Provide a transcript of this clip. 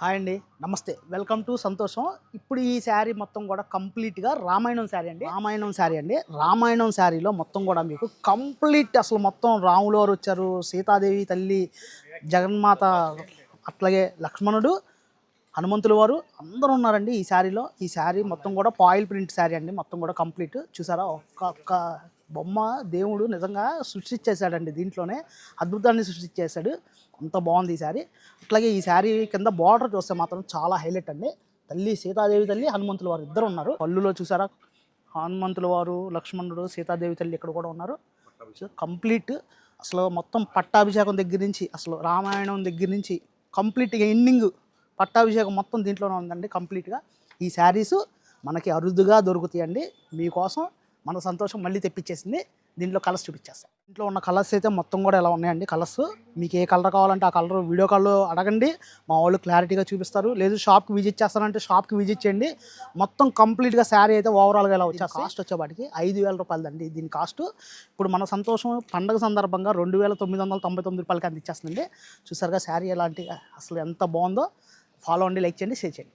Hi అండి, నమస్తే, welcome to సంతోషం. ఇప్పుడు ఈ శారీ మొత్తం కూడా కంప్లీట్గా రామాయణం శారీ అండి. రామాయణం శారీలో మొత్తం కూడా మీకు కంప్లీట్ అసలు మొత్తం రాములు వారు వచ్చారు, సీతాదేవి తల్లి, జగన్మాత, అట్లాగే లక్ష్మణుడు, హనుమంతుల వారు అందరూ ఉన్నారండి ఈ శారీలో. ఈ శారీ మొత్తం కూడా పాయిల్ ప్రింట్ శారీ అండి. మొత్తం కూడా కంప్లీట్ చూసారా, ఒక్క బొమ్మ దేవుడు నిజంగా సృష్టించేశాడండి. దీంట్లోనే అద్భుతాన్ని సృష్టించేశాడు. అంత బాగుంది ఈ శారీ. అట్లాగే ఈ శారీ కింద బార్డర్ చూస్తే మాత్రం చాలా హైలైట్ అండి. తల్లి సీతాదేవి తల్లి, హనుమంతుల వారు ఇద్దరు ఉన్నారు. పళ్ళులో చూసారా, హనుమంతుల వారు, లక్ష్మణుడు, సీతాదేవి తల్లి ఇక్కడ కూడా ఉన్నారు. కంప్లీట్ అసలు మొత్తం పట్టాభిషేకం దగ్గర నుంచి, అసలు రామాయణం దగ్గర నుంచి కంప్లీట్గా ఎండింగ్ పట్టాభిషేకం మొత్తం దీంట్లోనే ఉందండి. కంప్లీట్గా ఈ శారీస్ మనకి అరుదుగా దొరుకుతాయండి. మీకోసం మన సంతోషం మళ్ళీ తెప్పించేసింది. దీంట్లో కలర్స్ చూపించేస్తాం. ఇంట్లో ఉన్న కలర్స్ అయితే మొత్తం కూడా ఎలా ఉన్నాయండి. కలర్స్ మీకు ఏ కలర్ కావాలంటే ఆ కలర్ వీడియో కాల్లో అడగండి, మా వాళ్ళు క్లారిటీగా చూపిస్తారు. లేదు షాప్కి విజిట్ చేస్తారంటే షాప్కి విజిట్ చేయండి. మొత్తం కంప్లీట్గా శారీ అయితే ఓవరాల్గా ఎలా వచ్చేస్తుంది. కాస్ట్ వచ్చేవాటికి 5,000 రూపాయలు అండి దీని కాస్ట్. ఇప్పుడు మన సంతోషం పండగ సందర్భంగా 2,999 రూపాయలకి అందించేస్తుందండి. చూసారుగా శారీ ఎలాంటి అసలు ఎంత బాగుందో. ఫాలో అండి, లైక్ చేయండి, షేర్ చేయండి.